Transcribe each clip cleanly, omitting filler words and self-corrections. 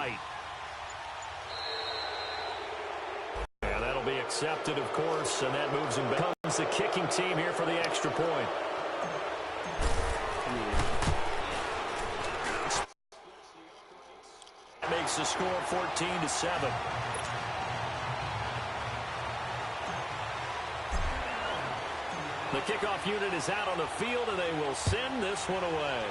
right. And that'll be accepted, of course, and that moves him back. Comes the kicking team here for the extra point. That makes the score 14-7. The kickoff unit is out on the field, and they will send this one away.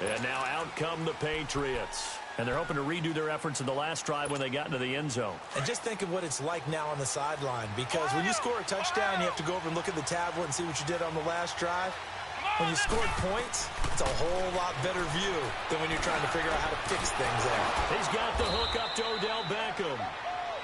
And now out come the Patriots. And they're hoping to redo their efforts in the last drive when they got into the end zone. And just think of what it's like now on the sideline, because when you score a touchdown, you have to go over and look at the tablet and see what you did on the last drive. When you scored points, it's a whole lot better view than when you're trying to figure out how to fix things out. He's got the hook up to Odell Beckham.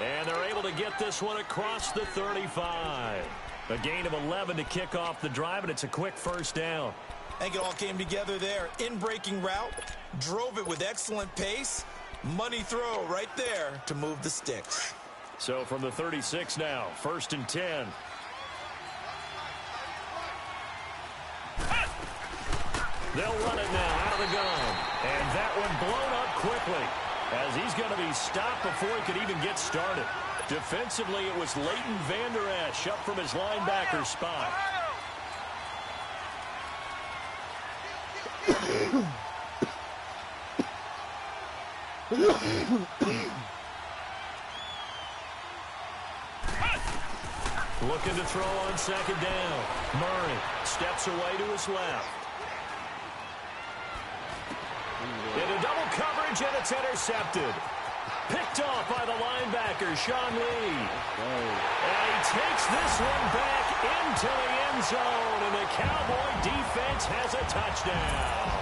And they're able to get this one across the 35. A gain of 11 to kick off the drive, and it's a quick first down. I think it all came together there. In-breaking route, drove it with excellent pace. Money throw right there to move the sticks. So from the 36 now, 1st and 10. They'll run it now out of the gun. And that one blown up quickly, as he's going to be stopped before he could even get started. Defensively, it was Leighton Vander Esch up from his linebacker spot. Looking to throw on 2nd down. Murray steps away to his left. Into double coverage, and it's intercepted. Picked off by the linebacker, Sean Lee. And he takes this one back into the end zone, and the Cowboy defense has a touchdown.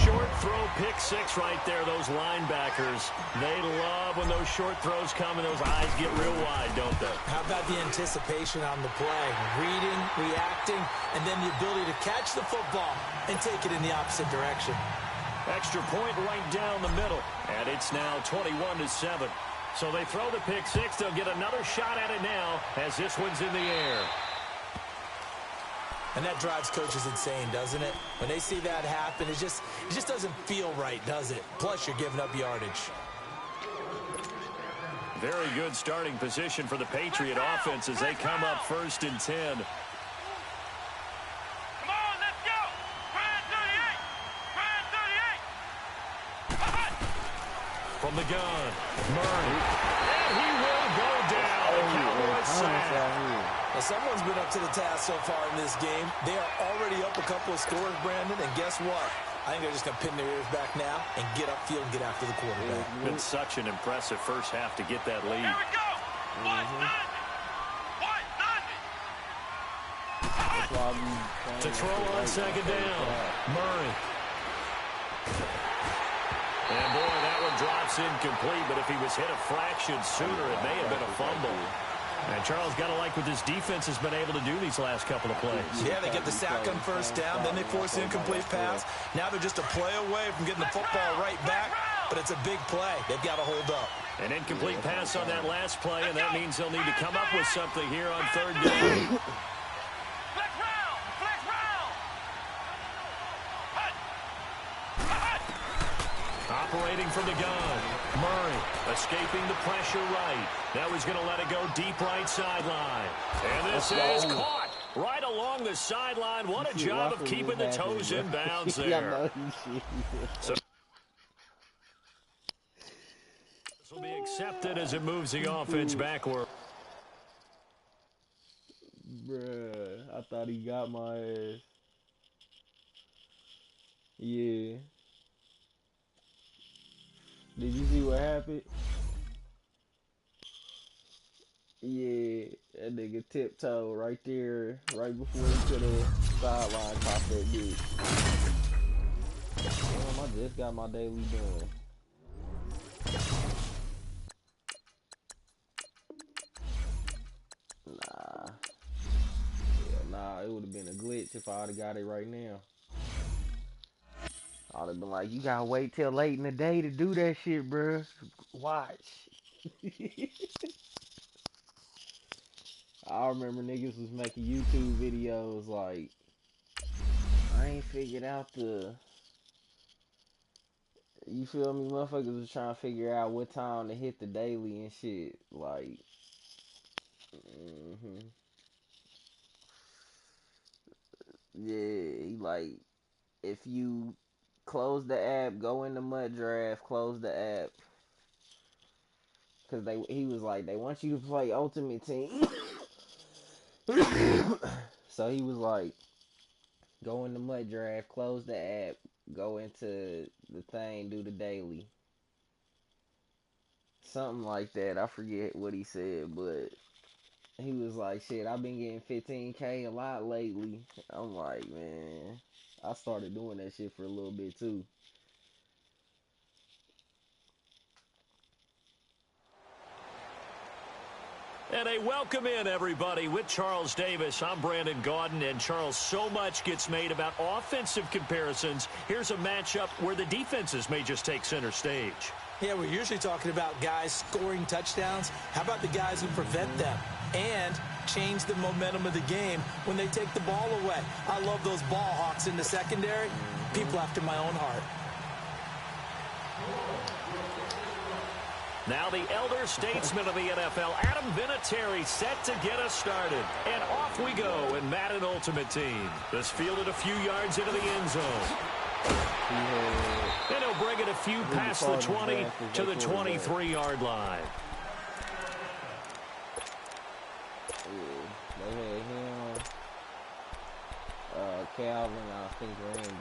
Short throw, pick six right there, those linebackers. They love when those short throws come and those eyes get real wide, don't they? How about the anticipation on the play? Reading, reacting, and then the ability to catch the football and take it in the opposite direction. Extra point right down the middle, and it's now 21-7. So they throw the pick six. They'll get another shot at it now as this one's in the air. And that drives coaches insane, doesn't it? When they see that happen, it just doesn't feel right, does it? Plus, you're giving up yardage. Very good starting position for the Patriot offense as they come up 1st and 10. From the gun, Murray, and he will go down. The Cowboys sack. Well, someone's been up to the task so far in this game. They are already up a couple of scores, Brandon, and guess what? I think they're just going to pin their ears back now and get upfield and get after the quarterback. Been such an impressive first half to get that lead. Here we go. To throw on 2nd down, Murray. And boy, that one drops incomplete, but if he was hit a fraction sooner, it may have been a fumble. And Charles, got to like what this defense has been able to do these last couple of plays. Yeah, they get the sack on 1st down, then they force the incomplete pass. Now they're just a play away from getting the football right back, but it's a big play. They've got to hold up. An incomplete pass on that last play, and that means they'll need to come up with something here on 3rd down. Operating from the gun, Murray escaping the pressure right. Now he's going to let it go deep right sideline. And this is caught right along the sideline. What a job of keeping the toes in bounds there. So this will be accepted as it moves the offense backward. Bruh, I thought he got my ass. Yeah. Did you see what happened? Yeah, that nigga tiptoed right there, right before he could have sideline caught that bitch. Damn, I just got my daily done. Nah, it would have been a glitch if I would have got it right now. I would have been like, you gotta wait till late in the day to do that shit, bruh. Watch. I remember niggas was making YouTube videos like, I ain't figured out the. You feel me? Motherfuckers was trying to figure out what time to hit the daily and shit. Like, yeah, like if you close the app, go in the mud draft, close the app, cause he was like they want you to play Ultimate Team. So he was like, go in the mud draft, close the app, go into the thing, do the daily. Something like that. I forget what he said, but he was like, shit, I've been getting 15K a lot lately. I'm like, man, I started doing that shit for a little bit too. And a welcome in, everybody, with Charles Davis. I'm Brandon Gaudin, and Charles, so much gets made about offensive comparisons. Here's a matchup where the defenses may just take center stage. Yeah, we're usually talking about guys scoring touchdowns. How about the guys who prevent them and change the momentum of the game when they take the ball away? I love those ball hawks in the secondary. People after my own heart. Now the elder statesman of the NFL, Adam Vinatieri, set to get us started. And off we go in Madden Ultimate Team. This fielded a few yards into the end zone. And he'll bring it a few past the 20 to the 23-yard line. They had him, Calvin, I think Randy.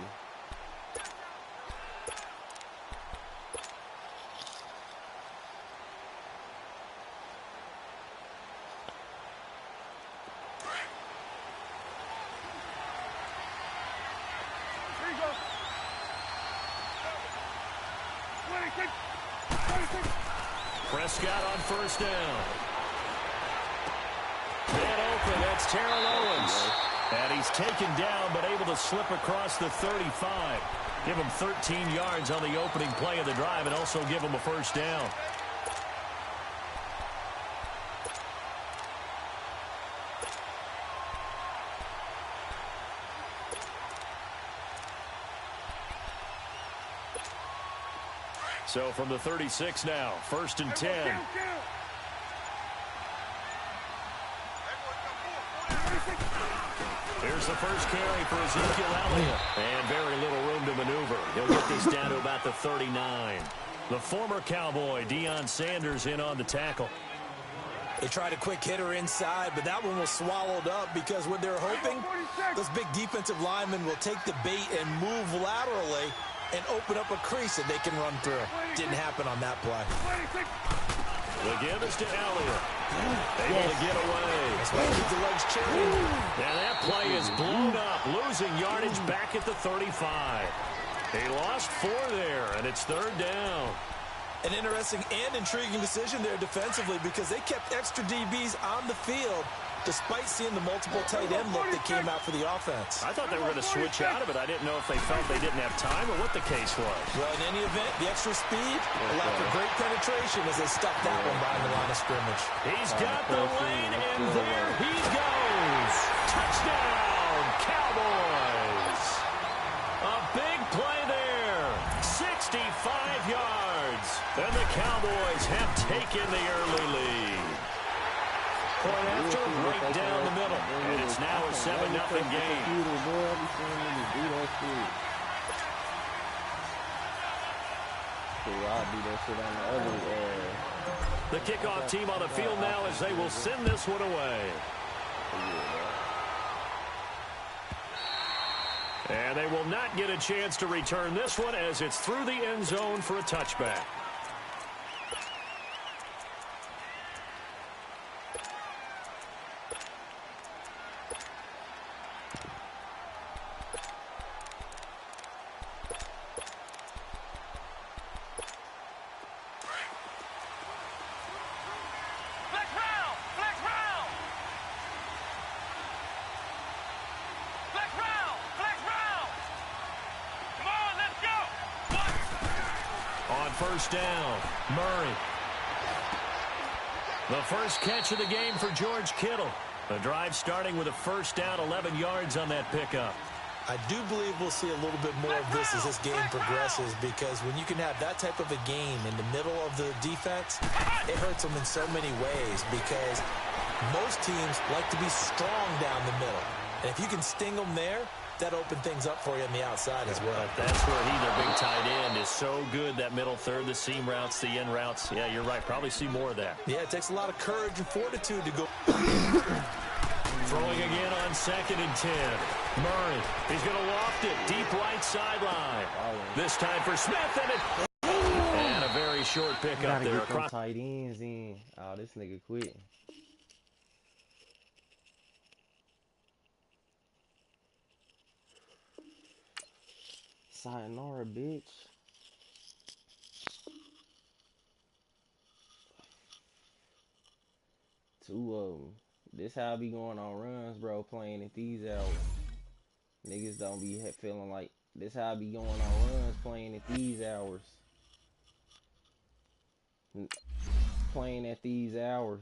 Prescott on first down. And open, that's Terrell Owens. And he's taken down, but able to slip across the 35. Give him 13 yards on the opening play of the drive and also give him a first down. So from the 36 now, 1st and 10. Here's the first carry for Ezekiel Elliott. And very little room to maneuver. He'll get this down to about the 39. The former Cowboy, Deion Sanders, in on the tackle. They tried a quick hitter inside, but that one was swallowed up because what they're hoping, those big defensive linemen will take the bait and move laterally and open up a crease that they can run through. Didn't happen on that play. The give is to Elliott. Able to get away. That's why he keeps the legs churning. And that play is blown up, losing yardage back at the 35. He lost 4 there, and it's 3rd down. An interesting and intriguing decision there defensively because they kept extra DBs on the field despite seeing the multiple tight end look that came out for the offense. I thought they were going to switch out of it. I didn't know if they felt they didn't have time or what the case was. Well, in any event, the extra speed allowed for great penetration as they stuck that one behind the line of scrimmage. He's got the lane, and there he goes. Touchdown, Cowboys. A big play there. 65 yards. And the Cowboys have taken the early lead. Point after, right down the middle. And it's now a 7-0 game. The kickoff team on the field now as they will send this one away. And they will not get a chance to return this one as it's through the end zone for a touchback. First down, Murray. The first catch of the game for George Kittle. The drive starting with a first down, 11 yards on that pickup. I do believe we'll see a little bit more of this as this game progresses, because when you can have that type of a game in the middle of the defense, it hurts them in so many ways, because most teams like to be strong down the middle. And if you can sting them there, that open things up for you on the outside as well. That's where their big tight end, is so good, that middle third, the seam routes, the in routes. Yeah, you're right. Probably see more of that. Yeah, it takes a lot of courage and fortitude to go. Throwing again on 2nd and 10. Murray, he's going to loft it deep right sideline. This time for Smith, and a very short pickup there. Get them tight ends in. Oh, this nigga quit. Sayonara, bitch. Two of them. This how I be going on runs, bro, playing at these hours. Niggas don't be feeling like this how I be going on runs playing at these hours. Playing at these hours.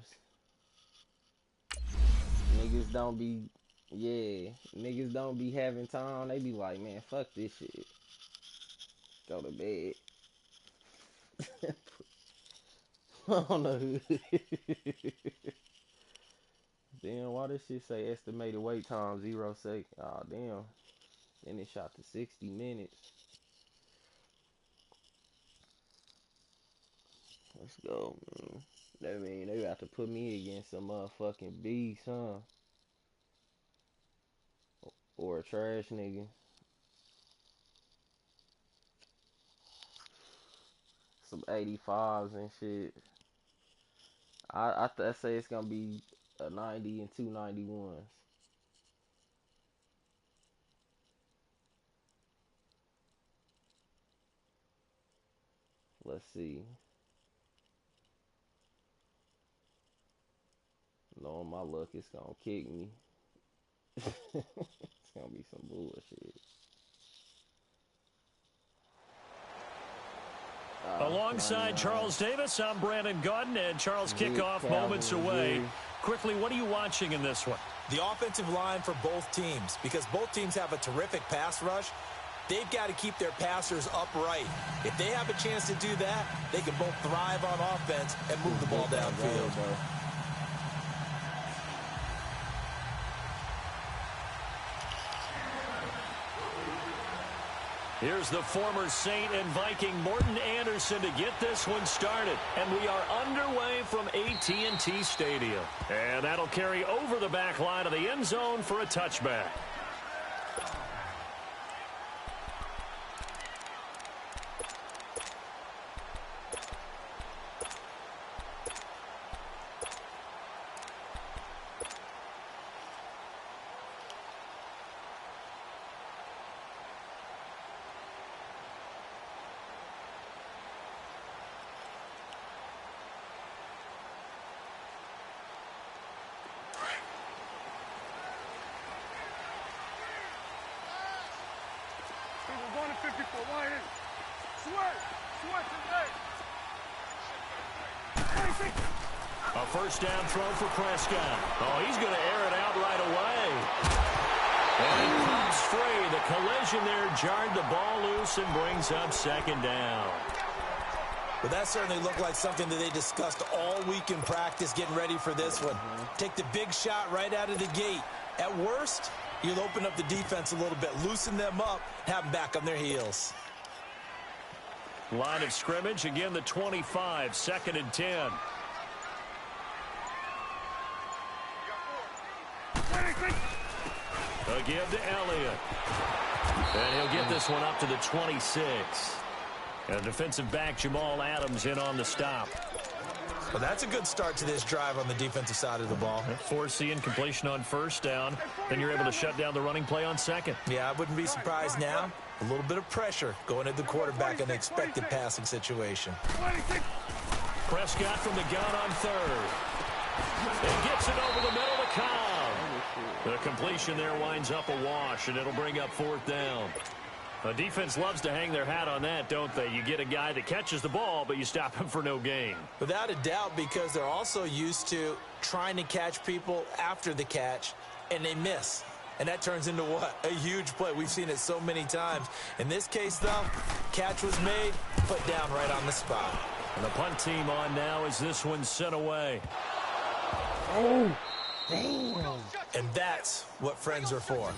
Niggas don't be, yeah, niggas don't be having time. They be like, man, fuck this shit. Go to bed. I don't know who. Damn, why this shit say estimated wait time 0 seconds? Oh, damn. Then it shot to 60 minutes. Let's go, man. That mean they got to put me against some motherfucking beast, huh? Or a trash nigga. Some 85s and shit. I say it's gonna be a 90 and 2 91s. Let's see. Knowing my luck, it's gonna kick me. It's gonna be some bullshit. Alongside Charles Davis, I'm Brandon Gaudin, and Charles, kickoff moments away. Quickly, what are you watching in this one? The offensive line for both teams, because both teams have a terrific pass rush. They've got to keep their passers upright. If they have a chance to do that, they can both thrive on offense and move the ball downfield. Here's the former Saint and Viking Morton Anderson to get this one started. And we are underway from AT&T Stadium. And that'll carry over the back line of the end zone for a touchback. A first down throw for Prescott. Oh, he's going to air it out right away. And it comes free. The collision there jarred the ball loose and brings up 2nd down. Well, that certainly looked like something that they discussed all week in practice getting ready for this one. Take the big shot right out of the gate. At worst, you'll open up the defense a little bit, loosen them up, have them back on their heels. Line of scrimmage, again the 25, 2nd and 10. A give to Elliott. And he'll get this one up to the 26. And defensive back Jamal Adams in on the stop. Well, that's a good start to this drive on the defensive side of the ball. Forcing completion on first down. Then you're able to shut down the running play on 2nd. Yeah, I wouldn't be surprised now. A little bit of pressure going at the quarterback in the expected passing situation. Prescott from the gun on 3rd. And gets it over the middle to Cobb. The completion there winds up a wash, and it'll bring up 4th down. The defense loves to hang their hat on that, don't they? You get a guy that catches the ball, but you stop him for no gain. Without a doubt, because they're also used to trying to catch people after the catch, and they miss. and that turns into what? A huge play. We've seen it so many times. In this case, though, catch was made, put down right on the spot. And the punt team on now as this one's sent away. Oh, damn. And that's what friends are for.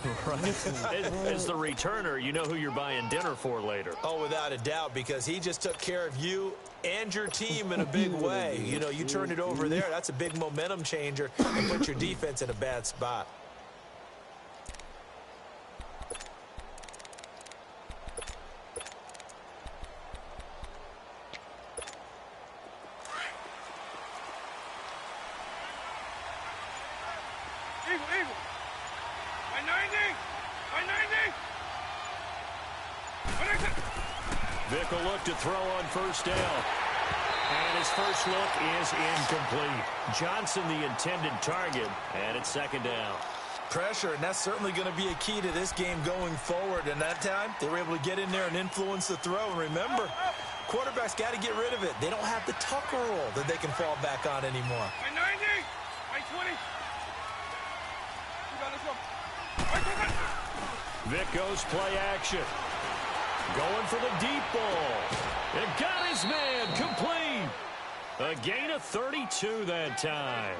As the returner, you know who you're buying dinner for later. Oh, without a doubt, because he just took care of you and your team in a big way. You know, you turned it over there. That's a big momentum changer and put your defense in a bad spot. Vick will look to throw on first down. And his first look is incomplete. Johnson the intended target, and it's second down. Pressure, and that's certainly going to be a key to this game going forward. And that time, they were able to get in there and influence the throw. And remember, quarterbacks got to get rid of it. They don't have the Tucker roll that they can fall back on anymore. 90, 20. Vick goes play action. Going for the deep ball. It got his man complete. A gain of 32 that time.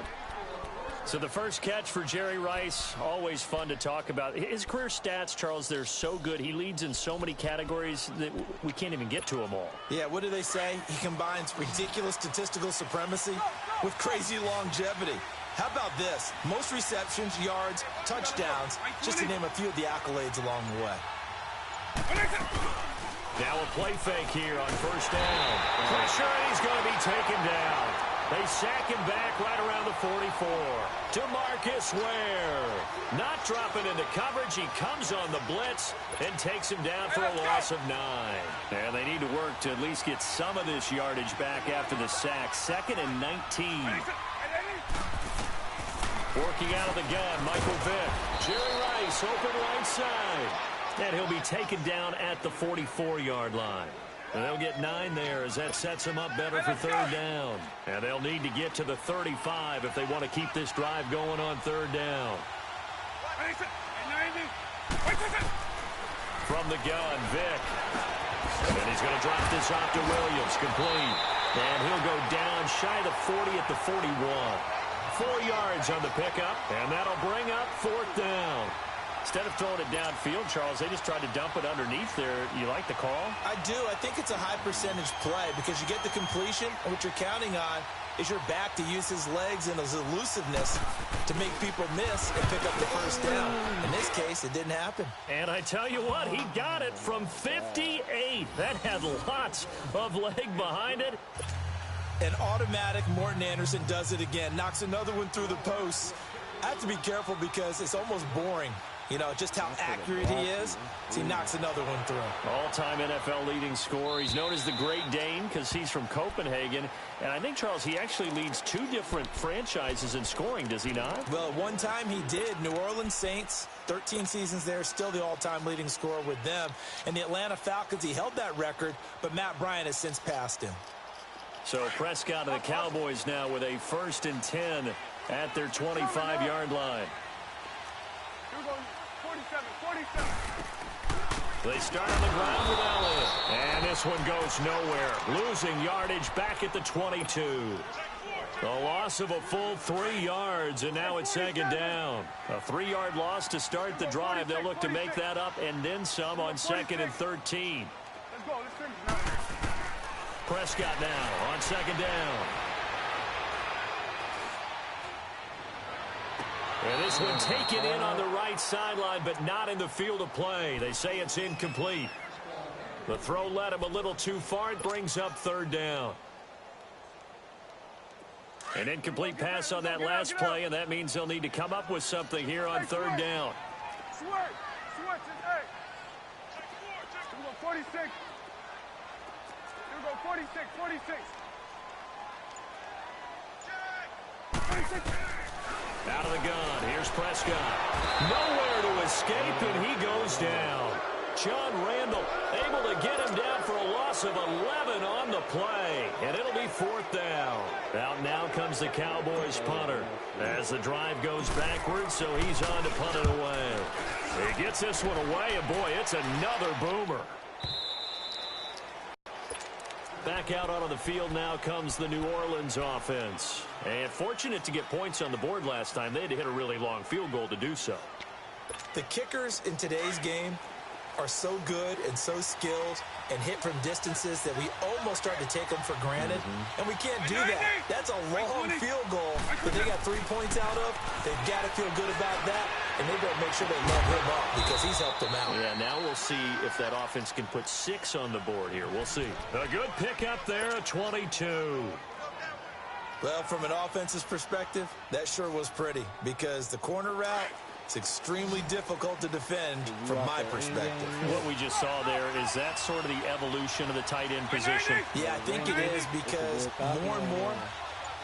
So the first catch for Jerry Rice, always fun to talk about. His career stats, Charles, they're so good. He leads in so many categories that we can't even get to them all. Yeah, what do they say? He combines ridiculous statistical supremacy with crazy longevity. How about this? Most receptions, yards, touchdowns, just to name a few of the accolades along the way. Now a play fake here on first down. Pressure, and he's going to be taken down. They sack him back right around the 44. To Marcus Ware. Not dropping into coverage. He comes on the blitz and takes him down for a loss of 9. And they need to work to at least get some of this yardage back after the sack. 2nd and 19. Working out of the gun, Michael Vick. Jerry Rice, open right side. And he'll be taken down at the 44-yard line. And they'll get 9 there as that sets them up better for third down. And they'll need to get to the 35 if they want to keep this drive going on third down. From the gun, Vick. And he's going to drop this off to Williams, complete. And he'll go down shy of the 40 at the 41. 4 yards on the pickup, and that'll bring up 4th down. Instead of throwing it downfield, Charles, they just tried to dump it underneath there. You like the call? I do. I think it's a high percentage play because you get the completion, and what you're counting on is your back to use his legs and his elusiveness to make people miss and pick up the first down. In this case, it didn't happen. And I tell you what, he got it from 58. That had lots of leg behind it. An automatic Morton Anderson does it again, knocks another one through the posts. I have to be careful because it's almost boring. You know, just how accurate he is. So he knocks another one through. All-time NFL leading scorer. He's known as the Great Dane because he's from Copenhagen. And I think, Charles, he actually leads 2 different franchises in scoring, does he not? Well, at one time he did. New Orleans Saints, 13 seasons there, still the all-time leading scorer with them. And the Atlanta Falcons, he held that record, but Matt Bryant has since passed him. So Prescott and the Cowboys now with a 1st and 10 at their 25-yard line. They start on the ground with Elliott. And this one goes nowhere. Losing yardage back at the 22. The loss of a full 3 yards, and now it's 2nd down. A 3-yard loss to start the drive. They'll look to make that up and then some on 2nd and 13. Prescott now on 2nd down. And this one taken in on the right sideline, but not in the field of play. They say it's incomplete. The throw led him a little too far. It brings up 3rd down. An incomplete pass on that last play, and that means they'll need to come up with something here on 3rd down. Switch, hey. 46. Here we go, 46. 46. Out of the gun, here's Prescott. Nowhere to escape, and he goes down. John Randall able to get him down for a loss of 11 on the play. And it'll be 4th down. Out now comes the Cowboys punter as the drive goes backwards, so he's on to punt it away. He gets this one away, and boy, it's another boomer. Back out onto the field now comes the New Orleans offense. And fortunate to get points on the board last time. They had to hit a really long field goal to do so. The kickers in today's game are so good and so skilled and hit from distances that we almost start to take them for granted. And we can't do that. That's a long field goal that they got 3 points out of. They've got to feel good about that, and they better make sure they love him up because he's helped them out. Yeah, now we'll see if that offense can put 6 on the board here. We'll see. A good pickup there at 22. Well, from an offense's perspective, that sure was pretty because the corner route, it's extremely difficult to defend from my perspective. What we just saw there, is that sort of the evolution of the tight end position? Yeah, I think it is because more and more,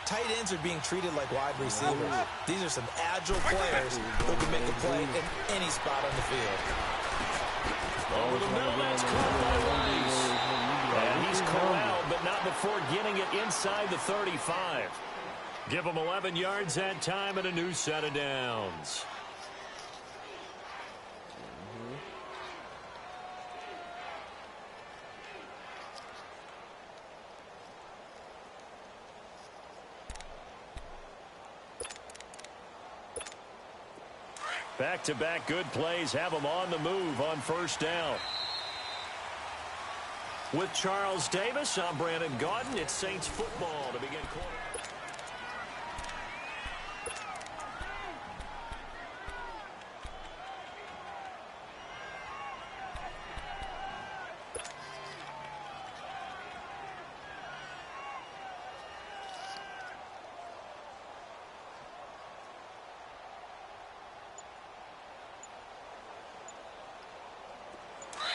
tight ends are being treated like wide receivers. These are some agile players who can make a play in any spot on the field. Over the middle, that's caught by Rice. And he's corralled, but not before getting it inside the 35. Give him 11 yards that time and a new set of downs. Back-to-back good plays have them on the move on 1st down. With Charles Davis, I'm Brandon Gaudin. It's Saints football to begin quarter.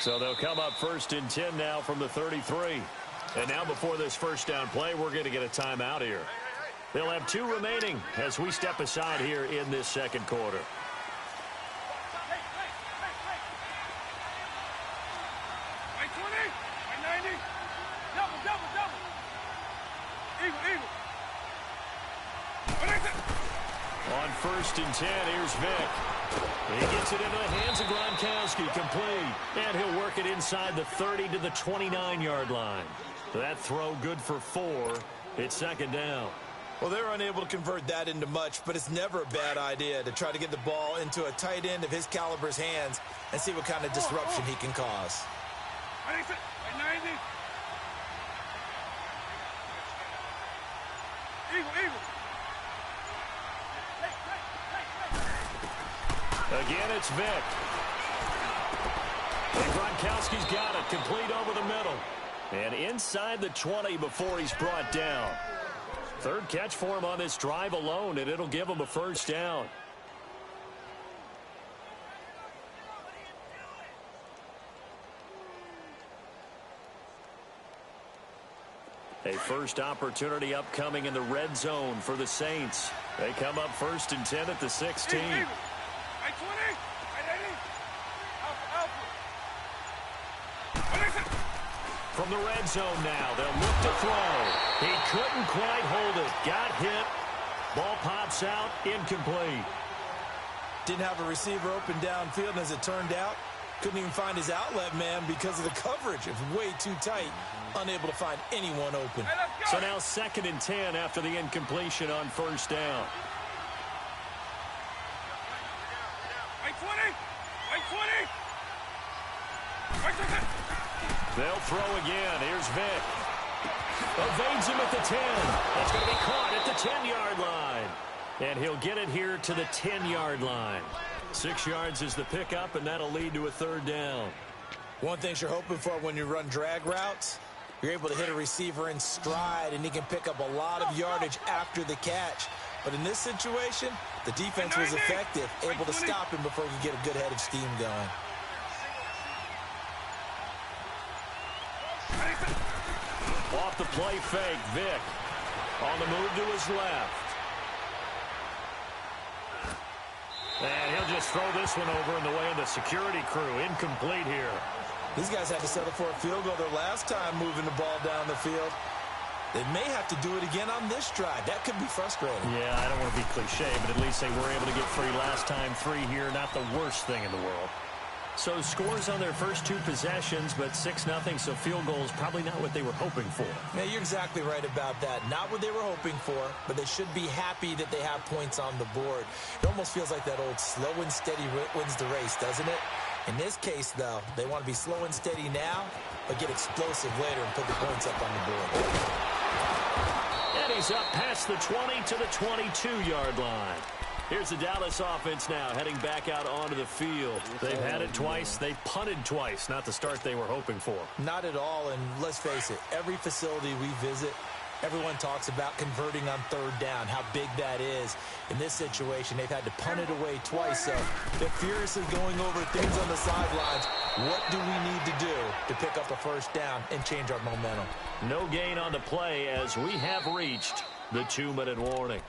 So they'll come up 1st and 10 now from the 33. And now before this 1st down play, we're going to get a timeout here. They'll have 2 remaining as we step aside here in this 2nd quarter. On 1st and 10, here's Vick. He gets it into the hands of Gronkowski, complete. And he'll work it inside the 30 to the 29-yard line. That throw good for 4. It's 2nd down. Well, they're unable to convert that into much, but it's never a bad idea to try to get the ball into a tight end of his caliber's hands and see what kind of disruption he can cause. Again, it's Vick. And Gronkowski's got it, complete over the middle. And inside the 20 before he's brought down. 3rd catch for him on this drive alone, and it'll give him a 1st down. A first opportunity upcoming in the red zone for the Saints. They come up 1st and 10 at the 16. From the red zone now, they'll look to throw. He couldn't quite hold it. Got hit. Ball pops out, incomplete. Didn't have a receiver open downfield, and as it turned out, couldn't even find his outlet man because of the coverage. It was way too tight. Unable to find anyone open. So now 2nd and 10 after the incompletion on 1st down. They'll throw again. Here's Vick. Evades him at the 10. That's going to be caught at the 10-yard line. And he'll get it here to the 10-yard line. 6 yards is the pickup, and that'll lead to a 3rd down. One thing you're hoping for when you run drag routes, you're able to hit a receiver in stride, and he can pick up a lot of yardage after the catch. But in this situation, the defense was effective, able to stop him before he could get a good head of steam going. Off the play fake, Vick. On the move to his left. And he'll just throw this one over in the way of the security crew. Incomplete here. These guys had to settle for a field goal their last time moving the ball down the field. They may have to do it again on this drive. That could be frustrating. Yeah, I don't want to be cliche, but at least they were able to get three last time. Three here, not the worst thing in the world. So scores on their first two possessions, but 6-0, so field goals probably not what they were hoping for. Yeah, you're exactly right about that. Not what they were hoping for, but they should be happy that they have points on the board. It almost feels like that old slow and steady wins the race, doesn't it? In this case, though, they want to be slow and steady now, but get explosive later and put the points up on the board. And he's up past the 20 to the 22-yard line. Here's the Dallas offense now, heading back out onto the field. They've had it twice. They've punted twice. Not the start they were hoping for. Not at all, and let's face it, every facility we visit, everyone talks about converting on third down, how big that is. In this situation, they've had to punt it away twice, so they're furiously going over things on the sidelines. What do we need to do to pick up a first down and change our momentum? No gain on the play as we have reached the 2-minute warning.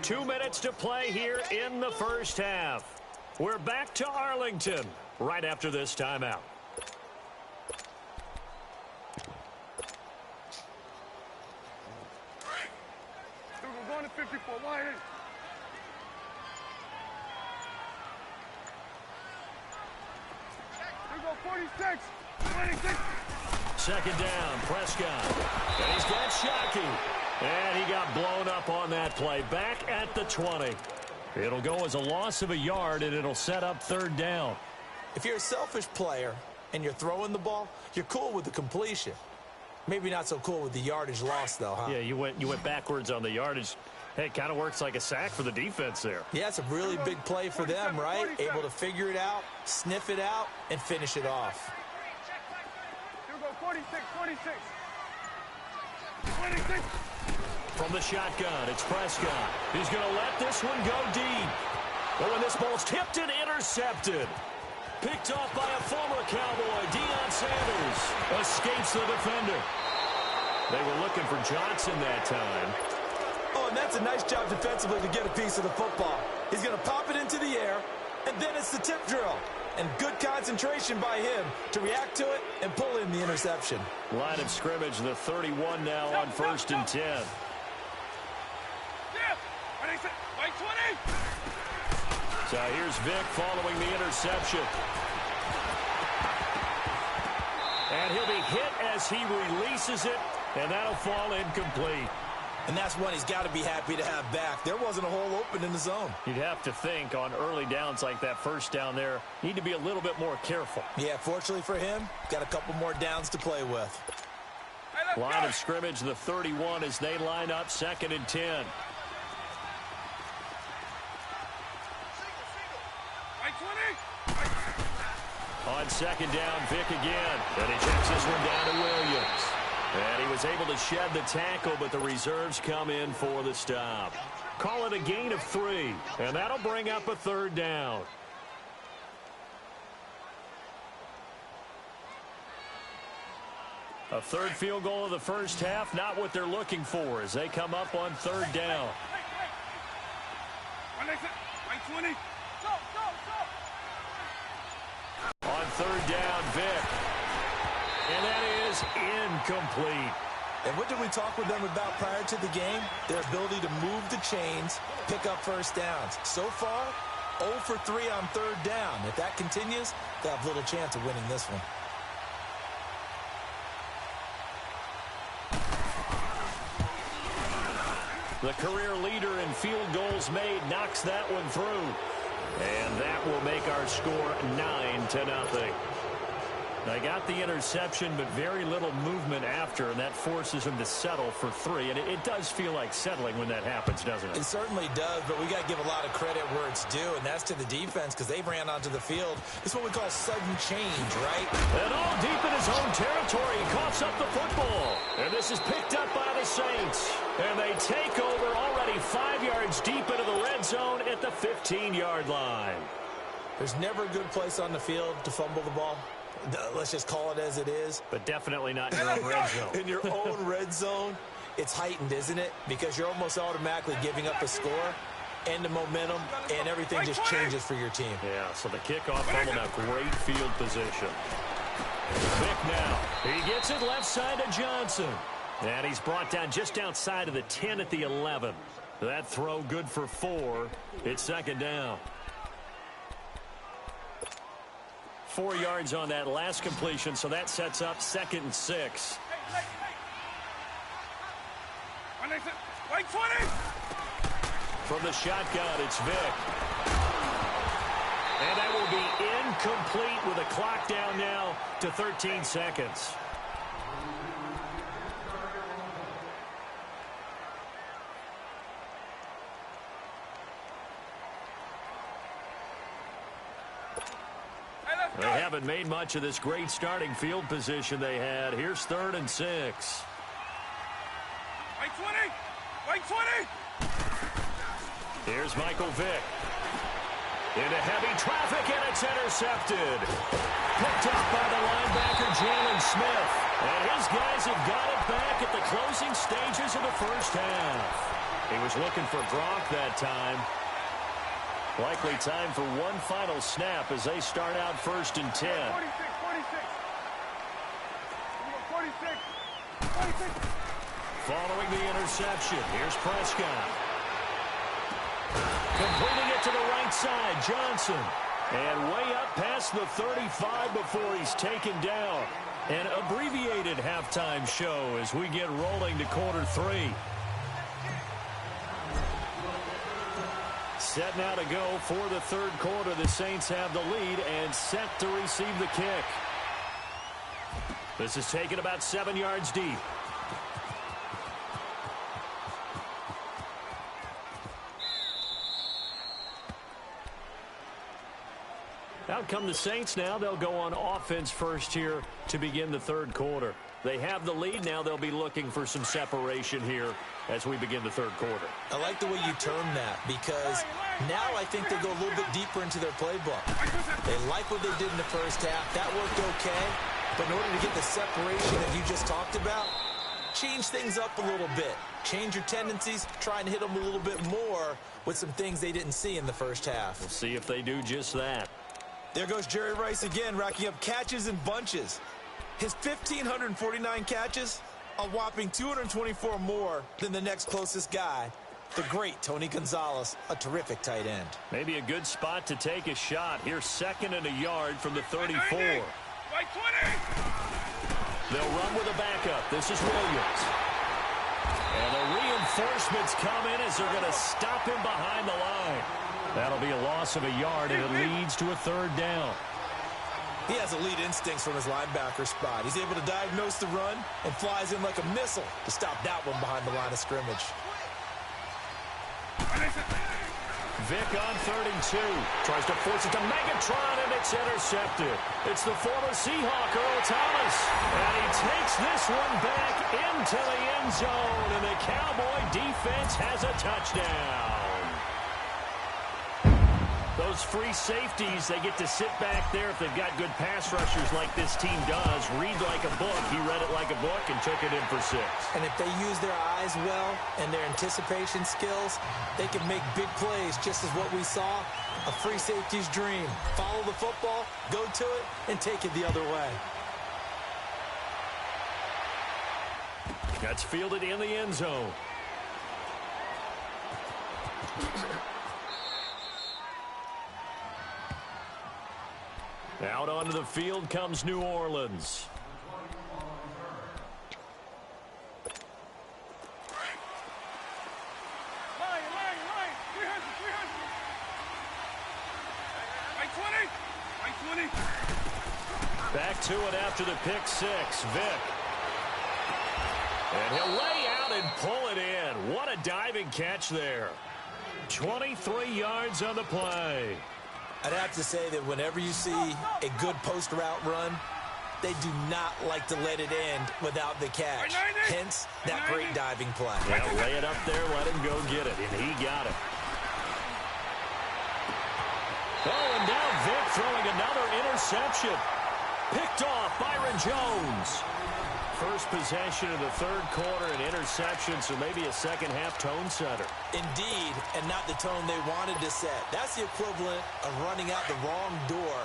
Two minutes to play here in the first half. We're back to Arlington right after this timeout. We're going to 54. Wide in. We go 46. 26. Second down, Prescott. And he's got Shockey. And he got blown up on that play. Back at the 20. It'll go as a loss of a yard, and it'll set up third down. If you're a selfish player and you're throwing the ball, you're cool with the completion. Maybe not so cool with the yardage loss, though, huh? Yeah, you went backwards on the yardage. Hey, it kind of works like a sack for the defense there. Yeah, it's a really big play for them, right? Able to figure it out, sniff it out, and finish it off. You go 46, 46. 26. From the shotgun, it's Prescott. He's going to let this one go deep. But when this ball's tipped and intercepted. Picked off by a former Cowboy, Deion Sanders. Escapes the defender. They were looking for Johnson that time. Oh, and that's a nice job defensively to get a piece of the football. He's going to pop it into the air, and then it's the tip drill. And good concentration by him to react to it and pull in the interception. Line of scrimmage, the 31 now on 1st and 10. White 20. So here's Vic following the interception. And he'll be hit as he releases it, and that'll fall incomplete. And that's one he's got to be happy to have back. There wasn't a hole open in the zone. You'd have to think on early downs like that first down there, need to be a little bit more careful. Yeah, fortunately for him, got a couple more downs to play with. Line of scrimmage, the 31 as they line up 2nd and 10. On 2nd down, Vic again. And he checks this one down to Williams. And he was able to shed the tackle, but the reserves come in for the stop. Call it a gain of 3, and that'll bring up a 3rd down. A 3rd field goal of the first half, not what they're looking for as they come up on 3rd down. On 3rd down, Vic. And that is incomplete. And what did we talk with them about prior to the game? Their ability to move the chains, pick up first downs. So far, 0 for 3 on 3rd down. If that continues, they have little chance of winning this one. The career leader in field goals made knocks that one through. And that will make our score 9-0. They got the interception, but very little movement after, and that forces them to settle for 3. And it does feel like settling when that happens, doesn't it? It certainly does, but we got to give a lot of credit where it's due, and that's to the defense because they ran onto the field. It's what we call sudden change, right? And all deep in his own territory, he coughs up the football. And this is picked up by the Saints. And they take over already 5 yards deep into the red zone at the 15-yard line. There's never a good place on the field to fumble the ball. Let's just call it as it is. But definitely not in your own red zone. In your own red zone, it's heightened, isn't it? Because you're almost automatically giving up a score and the momentum, and everything just changes for your team. Yeah, so the kickoff fumble now, great field position. Vick now. He gets it left side to Johnson. And he's brought down just outside of the 10 at the 11. That throw good for 4. It's second down. 4 yards on that last completion, so that sets up 2nd and 6. White 20! From the shotgun, it's Vick. And that will be incomplete with a clock down now to 13 seconds. They haven't made much of this great starting field position they had. Here's 3rd and 6. White 20! White 20! Here's Michael Vick. Into heavy traffic, and it's intercepted. Picked up by the linebacker, Jalen Smith. And his guys have got it back at the closing stages of the first half. He was looking for Gronk that time. Likely time for one final snap as they start out 1st and 10. 46. Following the interception, here's Prescott. Completing it to the right side, Johnson. And way up past the 35 before he's taken down. An abbreviated halftime show as we get rolling to quarter 3. Set now to go for the 3rd quarter. The Saints have the lead and set to receive the kick. This is taken about 7 yards deep. Out come the Saints now. They'll go on offense first here to begin the 3rd quarter. They have the lead. Now they'll be looking for some separation here as we begin the 3rd quarter. I like the way you term that, because now I think they go a little bit deeper into their playbook. They like what they did in the first half. That worked okay. But in order to get the separation that you just talked about, change things up a little bit. Change your tendencies, try and hit them a little bit more with some things they didn't see in the first half. We'll see if they do just that. There goes Jerry Rice again, racking up catches in bunches. His 1,549 catches, a whopping 224 more than the next closest guy, the great Tony Gonzalez, a terrific tight end. Maybe a good spot to take a shot. Here's 2nd and a yard from the 34. White 20! They'll run with a backup. This is Williams. And the reinforcements come in as they're going to stop him behind the line. That'll be a loss of a yard, and it leads to a 3rd down. He has elite instincts from his linebacker spot. He's able to diagnose the run and flies in like a missile to stop that one behind the line of scrimmage. Vick on 3rd and 2. Tries to force it to Megatron, and it's intercepted. It's the former Seahawk, Earl Thomas. And he takes this one back into the end zone, and the Cowboy defense has a touchdown. Those free safeties, they get to sit back there if they've got good pass rushers like this team does. Read like a book. He read it like a book and took it in for 6. And if they use their eyes well and their anticipation skills, they can make big plays, just as what we saw, a free safety's dream. Follow the football, go to it, and take it the other way. That's fielded in the end zone. Out onto the field comes New Orleans. Line. 300. White 20. Back to it after the pick 6. Vick. And he'll lay out and pull it in. What a diving catch there. 23 yards on the play. I'd have to say that whenever you see a good post route run, they do not like to let it end without the catch. Hence, that great diving play. Well, lay it up there, let him go get it, and he got it. Oh, and now Vick throwing another interception. Picked off Byron Jones. first possession of the third quarter, an interception, so maybe a second-half tone setter. Indeed, and not the tone they wanted to set. That's the equivalent of running out the wrong door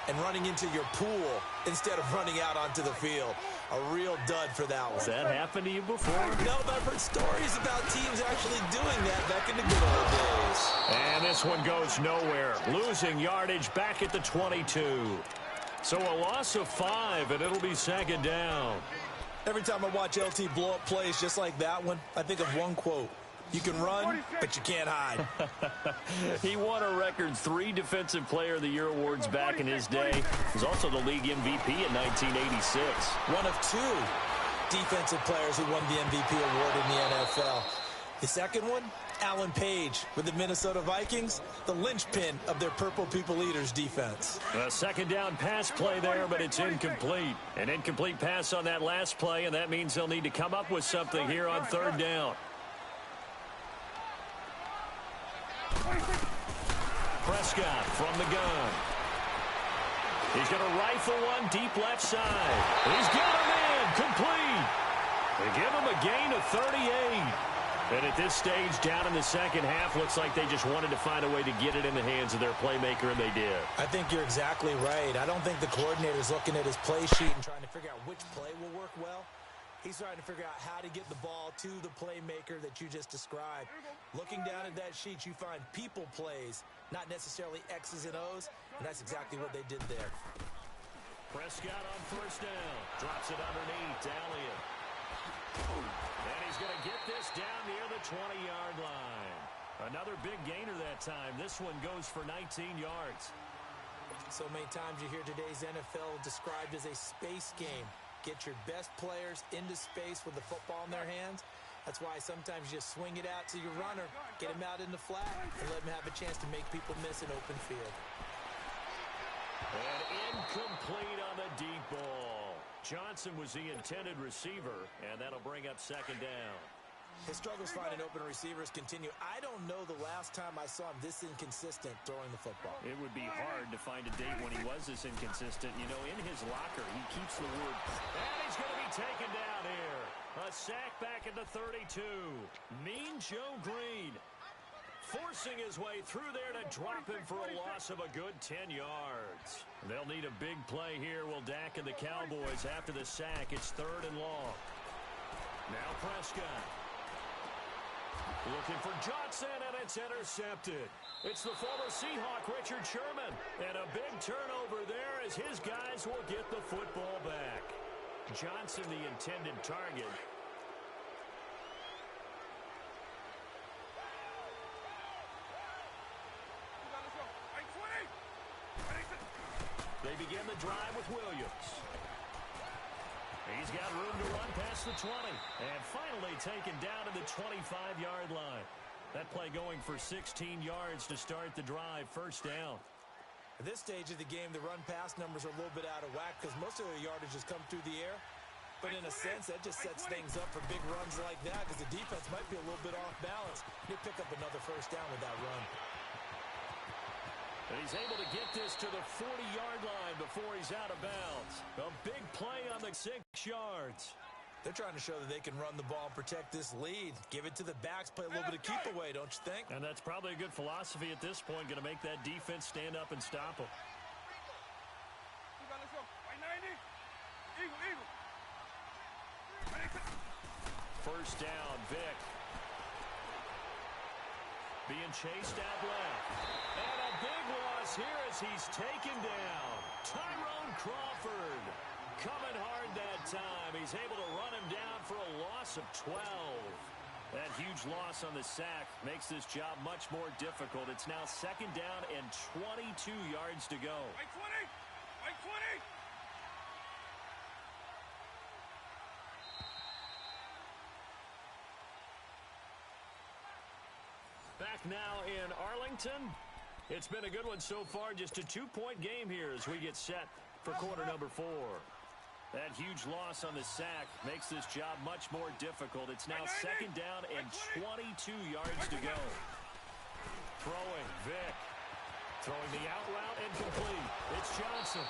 and running into your pool instead of running out onto the field. A real dud for that one. Has that happened to you before? No, but I've heard stories about teams actually doing that back in the good old days. And this one goes nowhere. Losing yardage back at the 22. So a loss of 5, and it'll be second down. Every time I watch LT blow up plays just like that one, I think of one quote. You can run, but you can't hide. He won a record 3 Defensive Player of the Year awards back in his day. He was also the league MVP in 1986. One of 2 defensive players who won the MVP award in the NFL. The second one, Alan Page with the Minnesota Vikings, the linchpin of their Purple People Eaters defense. A second down pass play there, but it's incomplete. An incomplete pass on that last play, and that means they'll need to come up with something here on third down. Prescott from the gun. He's going to rifle one deep left side. He's got him in. Complete. They give him a gain of 38. And at this stage, down in the second half, looks like they just wanted to find a way to get it in the hands of their playmaker, and they did. I think you're exactly right. I don't think the coordinator's looking at his play sheet and trying to figure out which play will work well. He's trying to figure out how to get the ball to the playmaker that you just described. Looking down at that sheet, you find people plays, not necessarily X's and O's, and that's exactly what they did there. Prescott on first down. Drops it underneath to Elliott. And he's going to get this down near the 20-yard line. Another big gainer that time. This one goes for 19 yards. So many times you hear today's NFL described as a space game. Get your best players into space with the football in their hands. That's why sometimes you just swing it out to your runner, get him out in the flat, and let him have a chance to make people miss an open field. And incomplete on the deep ball. Johnson was the intended receiver, and that'll bring up second down. His struggles finding open receivers continue. I don't know the last time I saw him this inconsistent throwing the football. It would be hard to find a date when he was this inconsistent. You know, in his locker, he keeps the word. And he's going to be taken down here. A sack back at the 32. Mean Joe Green forcing his way through there to drop him for a loss of a good 10 yards. They'll need a big play here. Will Dak and the Cowboys after the sack. It's third and long. Now Prescott. Looking for Johnson, and it's intercepted. It's the former Seahawk, Richard Sherman. And a big turnover there as his guys will get the football back. Johnson, the intended target. They begin the drive with Williams. He's got room to run past the 20. And finally taken down to the 25-yard line. That play going for 16 yards to start the drive. First down. At this stage of the game, the run-pass numbers are a little bit out of whack because most of their yardage has come through the air. But in a sense, that just sets things up for big runs like that because the defense might be a little bit off balance. He'll pick up another first down with that run. And he's able to get this to the 40-yard line before he's out of bounds. A big play on the 6 yards. They're trying to show that they can run the ball and protect this lead. Give it to the backs, play a little bit of keep away, don't you think? And that's probably a good philosophy at this point, going to make that defense stand up and stop them. First down, Vic. Being chased out left. And a big loss here as he's taken down. Tyrone Crawford coming hard that time. He's able to run him down for a loss of 12. That huge loss on the sack makes this job much more difficult. It's now second down and 22 yards to go. Right 20! Right 20! Back now in Arlington. It's been a good one so far. Just a 2-point game here as we get set for quarter number 4. That huge loss on the sack makes this job much more difficult. It's now second down and 22 yards to go. Throwing, Vic. Throwing the out route and complete. It's Johnson.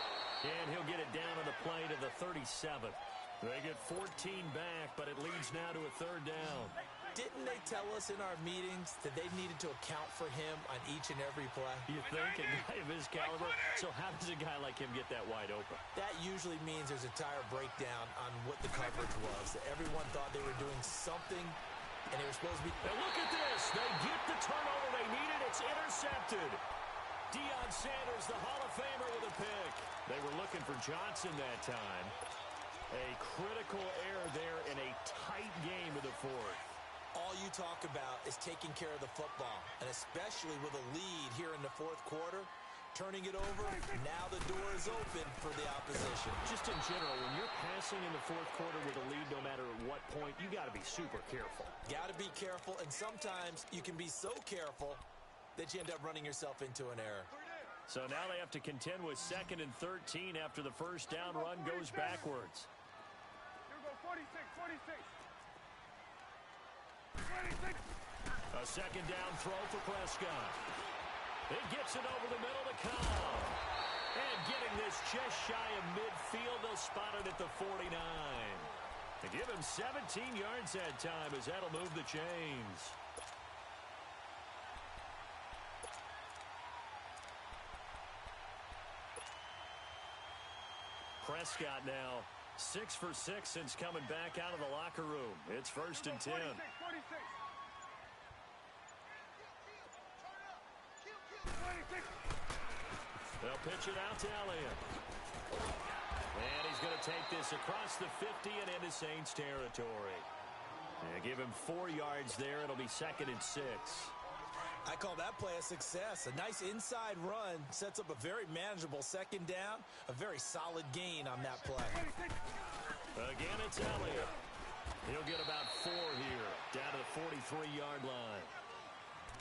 And he'll get it down on the play to the 37. They get 14 back, but it leads now to a third down. Didn't they tell us in our meetings that they needed to account for him on each and every play? You think a guy of his caliber? So how does a guy like him get that wide open? That usually means there's a tire breakdown on what the coverage was. That everyone thought they were doing something, and they were supposed to be... And look at this. They get the turnover they needed. It's intercepted. Deion Sanders, the Hall of Famer, with a pick. They were looking for Johnson that time. A critical error there in a tight game of the fourth. All you talk about is taking care of the football, and especially with a lead here in the fourth quarter, turning it over, now the door is open for the opposition. Just in general, when you're passing in the fourth quarter with a lead, no matter at what point, you got to be super careful. Got to be careful, and sometimes you can be so careful that you end up running yourself into an error. So now they have to contend with 2nd and 13 after the first down run goes backwards. Here we go, 46, 46. 26. A second down throw for Prescott. It gets it over the middle to Cobb. And getting this just shy of midfield, they'll spot it at the 49. They give him 17 yards that time as that'll move the chains. Prescott now 6 for 6 since coming back out of the locker room. It's 1st and 10. 46, 46. 26. They'll pitch it out to Elliott. And he's going to take this across the 50 and into Saints territory. And give him 4 yards there. It'll be 2nd and 6. I call that play a success. A nice inside run sets up a very manageable second down, a very solid gain on that play. Again, it's Elliott. He'll get about 4 here, down to the 43-yard line.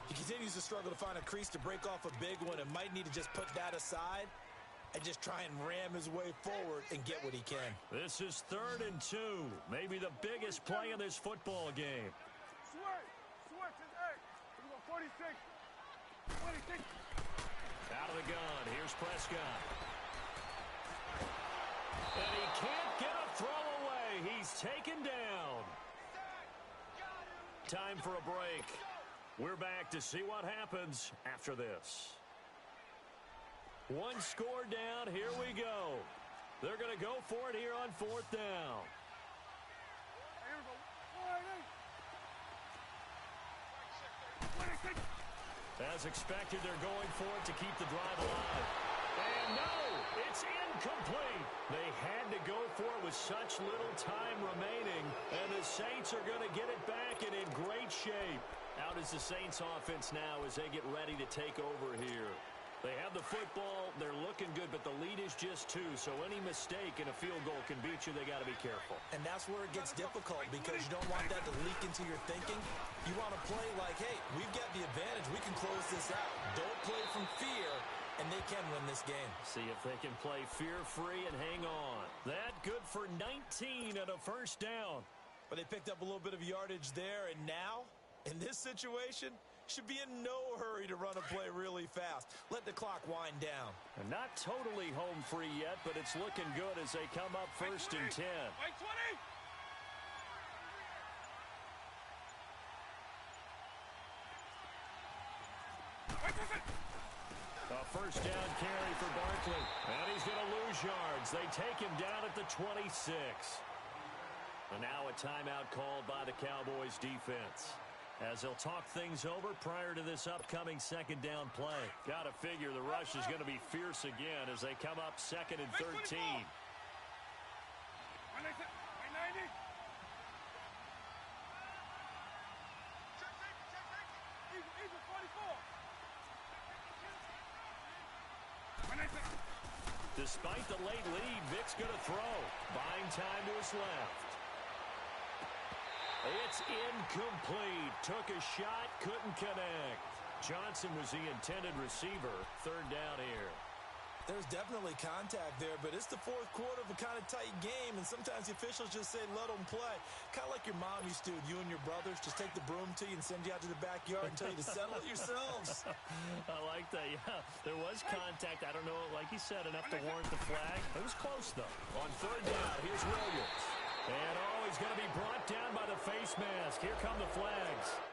He continues to struggle to find a crease to break off a big one and might need to just put that aside and just try and ram his way forward and get what he can. This is 3rd and 2, maybe the biggest play of this football game. Switch is X. Here we go, 46. 26. Out of the gun, here's Prescott. And he can't get a throw away. He's taken down. Time for a break. We're back to see what happens after this. 1 score down. Here we go. They're going to go for it here on 4th down. Here we go. 26. As expected, they're going for it to keep the drive alive. And no, it's incomplete. They had to go for it with such little time remaining, and the Saints are going to get it back and in great shape. Out is the Saints offense now as they get ready to take over here. They have the football, they're looking good, but the lead is just 2, so any mistake in a field goal can beat you. They got to be careful. And that's where it gets difficult because you don't want that to leak into your thinking. You want to play like, hey, we've got the advantage. We can close this out. Don't play from fear, and they can win this game. See if they can play fear-free and hang on. That good for 19 at a first down. But they picked up a little bit of yardage there, and now, in this situation, should be in no hurry to run a play really fast. Let the clock wind down. And not totally home free yet, but it's looking good as they come up 1st and 10. Wait, 20. A first down carry for Barkley. And he's going to lose yards. They take him down at the 26. And now a timeout called by the Cowboys defense, as they'll talk things over prior to this upcoming 2nd down play. Got to figure the rush is going to be fierce again as they come up 2nd and 13. 90. Eagle 44. Despite the late lead, Vic's going to throw. Buying time to his left. It's incomplete. Took a shot, couldn't connect. Johnson was the intended receiver. 3rd down here. There's definitely contact there, but it's the fourth quarter of a kind of tight game, and sometimes the officials just say, let them play. Kind of like your mom used to with you and your brothers. Just take the broom to you and send you out to the backyard and tell you to settle it yourselves. I like that, yeah. There was contact. I don't know, like you said, enough to warrant the flag. It was close, though. On 3rd down, here's Williams. is going to be brought down by the face mask. Here come the flags.